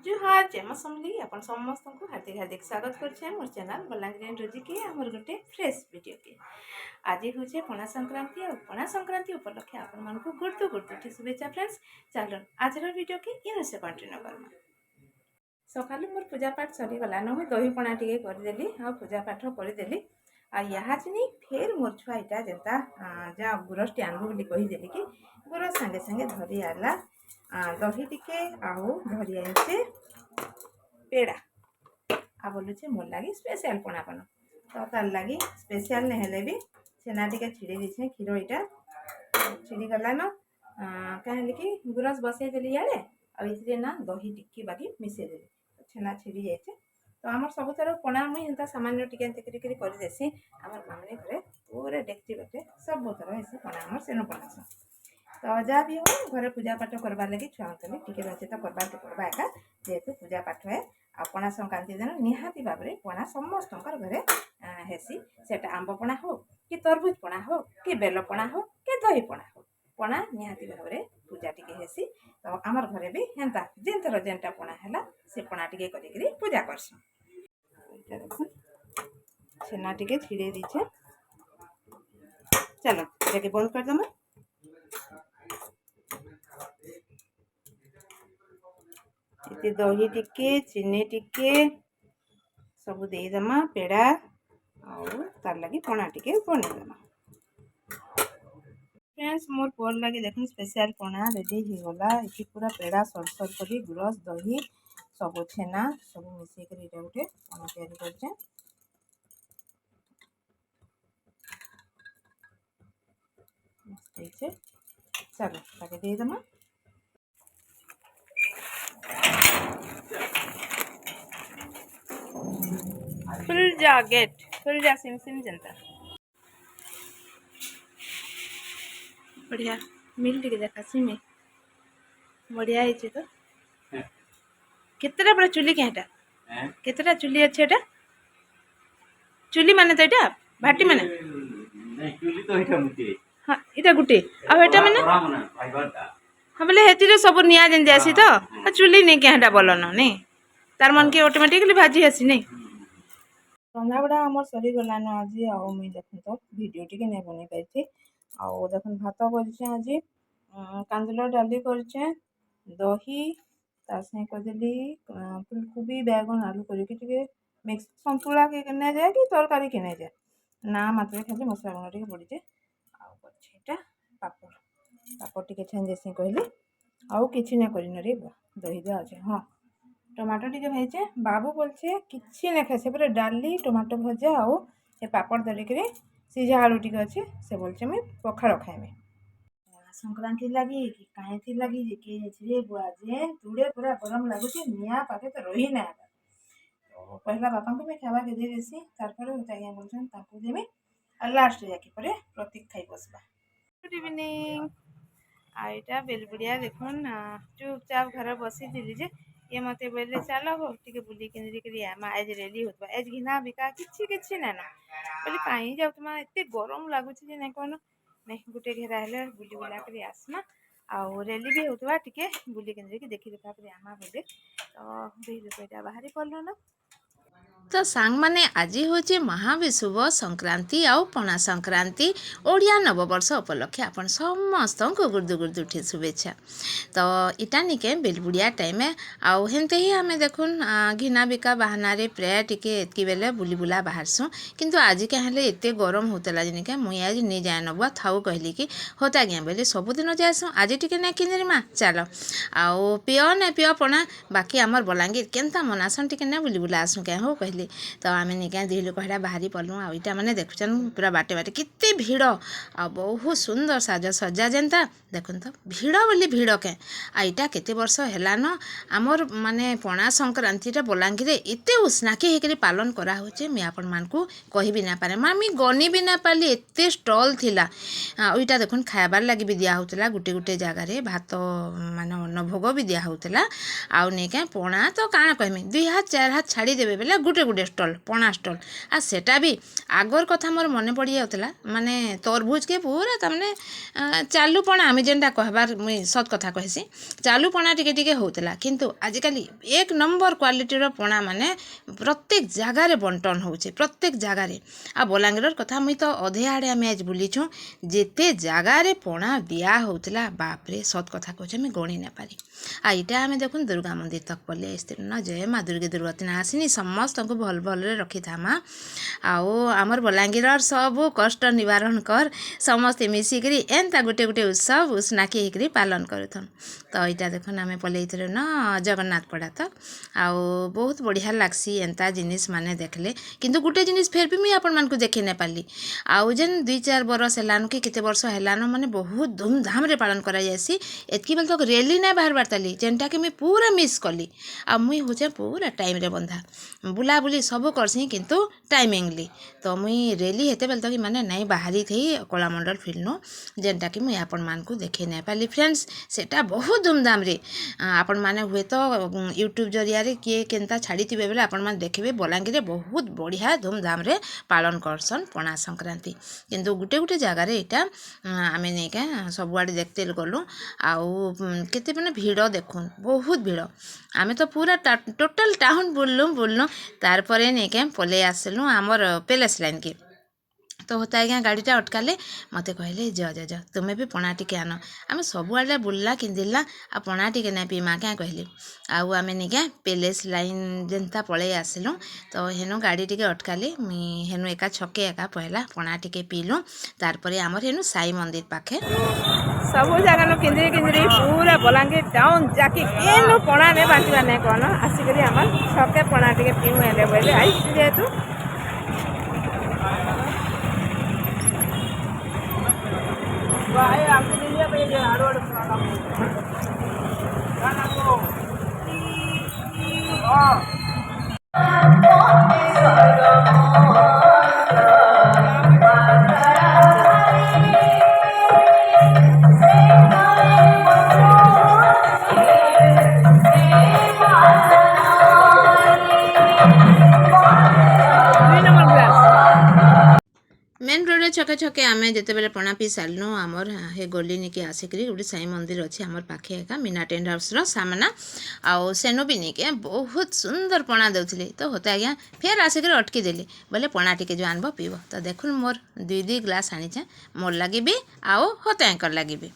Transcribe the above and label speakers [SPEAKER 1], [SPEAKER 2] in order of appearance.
[SPEAKER 1] जुहार जय मां समली आपण समस्त को हार्दिक हार्दिक स्वागत करछे मोर चैनल बलांगीर रोजी के हमर गोटे फ्रेश वीडियो के। आज होचे पणा संक्रांति और पणा संक्रांति उपलक्षे आपण मन को गुर्दु गुर्दु शुभेच्छा फ्रेंड्स। चलो आज वीडियो के इन से कंटिन्यू करमा। सकाल मोर पूजा पाठ सरी गला न दही पणा टिके कर देली आ पूजा पाठ कर देली आ यहाँ चिनी फेर मोर छुआ इटा जेंता जा गुरस टी आनबो बोली कहि देली कि गुरस संगे संगे धरी आला दही टिके आउ धरी आनचे पेड़ा आ बोलुचे मोर लगी स्पेशल पणा बन तो तार लगी स्पेशल नहीं हेले भी छेना टिके छिड़ी दीछे क्षीर इटा छिड़ी गला न कहले कि गुरस बसई देली याडे आ इतरे ना दही टिके बाकी मिसई देली छेना छिड़ी जाइछे। तो आम सब तरह पणा मुझे एंता सामान्य टिके कर देसी आम मामने घरे पूरे डेक्ची बटे सब तरह ऐसे पणा आम सेनु बनास। तो जहाँ भी हो घरे पूजा पाठ करवा लगी छुआ टिके बचे तो करवा के पड़वा एका जेहेतु पूजा पाठ है आ पणा संक्रांति दिन निहाती भाव में पणा समस्त घरे हेसी सेटा आंब पणा हो कि तरबुज पणा हो कि बेल पणा हो कि दही पणा हो पणा निहाती भाव में पूजा टिके हेसी। तो आमर घरे भी हेन्ता जिन थर जेनटा पणा है से पणा टिके करी पूजा करस। छेना टिके छिड़े दीछे चलो जाके बंद कर दमा। इतने दही टिके चीनी टिके सब देदमा पेड़ा और तार लगी पणा टिके बनेदमा। फ्रेंड्स मोर पोर लगी देखो स्पेशल पणा रेडी हो गला इति पूरा पेड़ा सर करी गुरस दही सब छेना सब मिसई कर इटा गोटे पणा तैयारी करछे। चलो ताके दे दमा। खुल जा सिम सिम जनता बढ़िया मिल टिके देखा सिमे बढ़िया है तो केतेटा बड़ा चुली केटा केतेटा चुली अच्छे एटा चुली माने तो एटा भाटी माने
[SPEAKER 2] नहीं चुली तो एटा मुते
[SPEAKER 1] हां एटा गुटे आ एटा माने हां बोले हेतिरे सब निया जन जासी तो आ चुली नहीं केटा बोलन नहीं तार मन के ऑटोमेटिकली भाजी हसी नहीं रंधा बड़ा आम सरी गलान आज आउ मुई देखन तो वीडियो टिके नहीं बनी पाई आउ देखन भात करछे आज कांदुला डाली करछे दही तार से करदेली फूलकोबी बैगन आलू करके टिके मिक्स संतुला के ने जाए कि तरकारी के ने जाए ना मात्र खाली मसला गुण टिके पड़ी जाए आउ करछे एटा पापड़ पापड़ टिके छान जैसे कहली आउ किछि ना करिन रे दही दे আছে हां टमाटो टिके भाईचे बाबू बोलछे किछि ना खाए से पूरा डाली टमाटो भजा आउ ए पापड़ धरिक सीझा आलू टिके अच्छे से बोलछे मैं पखाड़ खाएमे संक्रांति लगी कि कहीं थी लगी जे के रे बुआ जे तुड़े पूरा गरम लगुचे निया पाके तो रही ना तो पहला बापा को मैं खावा के दे देसी तार पर होता गया बोलछन ताकू देमे आ लास्ट जाके परे प्रतीक खाई बसबा। गुड इवनिंग आइटा बेलबुड़िया देखुन चुपचाप घर बसी दिली जे ये मते बोले चलो हो टिके बुली केंद्री करिया मा आज रेडी होतबा आज घिना बिका किछि ना ना बोले काई जाउ तमा एते गरम लागुचे जे नै कोनो नहीं गुटे घेरा हेले बुली बुला कर आसमा आउ रेली भी होतबा टिके बुली केंद्री की देखि देखा कर आमा बोले तो दुई रुपया बाहरी पड़लो ना।
[SPEAKER 3] तो सांग माने आज हूँ महाविषुव संक्रांति आउ पणा संक्रांति ओडिया नववर्ष उपलक्षे आपन समस्त को गुर्दु गुर्दु उठे शुभेच्छा। तो इटा निके बेलबुड़िया टाइम आउ हेनते ही आमे देखुन घिना बिका बाहाना रे प्राय टिके एतकी बेले बुली बुला बाहरसु किंतु आज क्या हेले एते गरम होतला जनिके मुई आज नहीं जाए नबुआ थाउ कहली कि होता गया बोले सबुदिन जाएसु आज टिके ना किनरी मा चलो आउ पियो ना पियो पणा बाकी आमर बलांगीर केनता मनासन टिके ना बुली बुला आसु क्या हो कहली। तो आम निका दी लोक बाहरी पड़लु आईटा मैंने देखुन पूरा बाटे बाटे केते भिड़ आ बहुत सुंदर साज सजा जेनता देखुन तो भिड़ बोली भिड़ के आईटा केते वर्ष हेलान आमर माने पणा संक्रांतिटा बलांगीर एते उष्णाकी होकर पालन करा होचे मैं आपण मानकू कहि भी ना पारे मामी गनी भी ना पाली एते स्टॉल थिला ओइटा देखुन खाइबार लगी भी दिया होतला गुटे गुटे जगह रे भात माने अन्न भोग भी दिया होतला आउ नेका पणा तो काना कहमी 2 हाथ 4 हाथ छाड़ी देबे बेला गुटे ଗୁଟେ ଗୁଟେ ଷ୍ଟଲ୍ ପଣା ଷ୍ଟଲ୍ ଆଉ ସେଟା ବି ଆଗର କଥା ମୋର ମନେ ପଡ଼ି ଯାଉଥିଲା ମାନେ ତରଭୁଜକେ ପୁରା ତାମାନେ ଚାଲୁ ପଣା ଆମେ ଯେନ୍ଟା କହିବାର ମୁଇଁ ସତ କଥା କହିସି ଚାଲୁ ପଣା ଟିକେ ଟିକେ ହେଉଥିଲା କିନ୍ତୁ ଆଜିକାଲି 1 ନମ୍ବର କ୍ୱାଲିଟିର ପଣା ମାନେ ପ୍ରତ୍ୟେକ ଜାଗାରେ ବଣ୍ଟନ ହେଉଛି ପ୍ରତ୍ୟେକ ଜାଗାରେ ଆଉ ବଲାଙ୍ଗୀରର କଥା ମୁଇଁ ତ ଅଧେ ଆଡ଼େ ଆମେ ଆଜି ବୁଲିଛୁଁ ଯେତେ ଜାଗାରେ ପଣା ଦିଆ ହେଉଥିଲା ବାପରେ ସତ କଥା କହୁଛେ ଆମେ ଗଣି ନାଇପାରି ଆଉ ଇଟା ଆମେ ଦେଖୁନ୍ ଦୁର୍ଗା ମନ୍ଦିର ତକ ପଲେଇ ଆସିଥିଲୁ ନା ଜୟ ମା ଦୁର୍ଗତି ଆସିନି ସମସ୍ତଙ୍କୁ ଭଲ ଭଲରେ ରଖିଥାମା ଆଉ ଆମର ବଲାଙ୍ଗୀରର ସବୁ କଷ୍ଟ ନିବାରଣ କର ସମସ୍ତେ ମିଶିକିରି ଏନ୍ତା ଗୁଟେ ଗୁଟେ ଉତ୍ସବ ଉସ୍ନାକି ହେଇକିରି ପାଲନ କରୁଥନ୍ ତ ଇଟା ଦେଖୁନ୍ ଆମେ ପଲେଇଥିଲୁ ନା ଜଗନ୍ନାଥ ପଡ଼ା ତ ଆଉ ବହୁତ ବଢ଼ିଆ ଲାଗ୍ସି ଏନ୍ତା ଜିନିଷ ମାନେ ଦେଖଲେ କିନ୍ତୁ ଗୁଟେ ଜିନିଷ ଫେର୍ ବି ମୁଇଁ ଆପଣମାନଙ୍କୁ ଦେଖେଇ ନାଇ ପାରିଲି ଆଉ ଯେନ୍ 2-4 ବରଷ ହେଲାନ କି କେତେ ବର୍ଷ ହେଲାନ ମାନେ ବହୁତ ଧୁମଧାମରେ ପାଳନ କରାଯାଏସି ଏତ୍କି ବେଲେ ତक ରେଲି ନାଇଁ ବାହାରବାର ତାଲି ଯେନ୍ଟାକି ମୁଇଁ ପୁରା ମିସ୍ କଲି ଆଉ ମୁଇଁ ହଉଛେ ପୁରା ଟାଇମ୍ରେ ବନ୍ଧା ବୁଲାବୁଲି ସବୁ କରସି କିନ୍ତୁ ଟାଇମିଂଲି ତ ମୁଇଁ ରେଲି ହେତେବେଲେ ତକ ମାନେ ନାଇଁ ବାହାରି ଥେଇ କଳାମଣ୍ଡଳ ଫିଲ୍ଡନୁ ଯେନ୍ଟାକି ମୁଇଁ ଆପଣମାନଙ୍କୁ ଦେଖେଇ ନାଇ ପାରିଲି ଫ୍ରେଣ୍ଡସ୍ ସେଟା ବହୁତ ଧୁମଧାମରେ ଆପଣମାନେ ହୁଏତ ୟୁଟ୍ୟୁବ୍ ଜରିଆରେ କିଏ କେନ୍ତା ଛାଡ଼ିଥିବେ ବେଲେ ଆପଣମାନେ ଦେଖିବେ ବଲାଙ୍ଗୀରରେ ବହୁତ ବଢ଼ିଆ ଧୁମଧାମରେ ପାଳନ କରସନ୍ ପଣା ସଂକ୍ରାନ୍ତି କିନ୍ତୁ ଗୁଟେ ଗୁଟେ ଜାଗାରେ ଏଇଟା ଆମେ ନେଇକା ସବୁଆଡ଼େ ଦେଖତେ ଗଲୁ ଆଉ କେତେ ମାନେ ଭିଡ଼ ଦେଖୁନ୍ ବହୁତ ଭିଡ଼ ଆମେ ତ ପୁରା ଟୋଟାଲ୍ ଟାଉନ୍ ବୁଲଲୁ ତାରପରେ ନେଇକା ପଲେଇ ଆସିଲୁ ଆମର ପ୍ୟାଲେସ୍ ଲାଇନ୍କେ ତ ହତା ଆଜ୍ଞା ଗାଡ଼ିଟା ଅଟକାଲେ ମୋତେ କହିଲେ ଯ ତୁମେ ବି ପଣା ଟିକେ ଆନ ଆମେ ସବୁଆଡ଼େ ବୁଲଲା କିନ୍ଦିଲା ଆଉ ପଣା ଟିକେ ନାଇଁ ପିଇମା କାଁ କହିଲି ଆଉ ଆମେ ନିକା ପ୍ୟାଲେସ୍ ଲାଇନ୍ ଯେନ୍ତା ପଳେଇ ଆସିଲୁ ତ ହେନୁ ଗାଡ଼ି ଟିକେ ଅଟକାଲି ମୁଇଁ ହେନୁ ଏକା ଛକେ ଏକା ପହଲା ପଣା ଟିକେ ପିଇଲୁ ତାରପରେ ଆମର ହେନୁ ସାଇ ମନ୍ଦିର ପାଖେ
[SPEAKER 1] ସବୁ ଜାଗାନୁ କିନ୍ଦିରି ପୁରା ବଲାଙ୍ଗୀର ଟାଉନ୍ ଯାକି କେନୁ ପଣା ନେ ବାଣ୍ଟିବା ନାଇଁ କନ ଆସିକରି ଆମର ଛକେ ପଣା ଟିକେ ପିଉ ହେଲେ ବୋଇଲେ ଆଇସି ଯେହେତୁ
[SPEAKER 3] मेन रोड छके छके आमे जेतेबेले पणा पी सारनु आमर हे गली निके आसिकरी गोटे साई मंदिर अच्छे आमर पाखे एका मीना टेंट हाउस रो सामना आउ सेनु भी निके बहुत सुंदर पणा देउथिले तो होता आज्ञा फेर आसिकरी अटकी देली बोले पणा टिके जो आनबो पीबो तो देखुन मोर 2 ग्लास आनी छे मोर लगी भी आउ होता एंकर लगी भी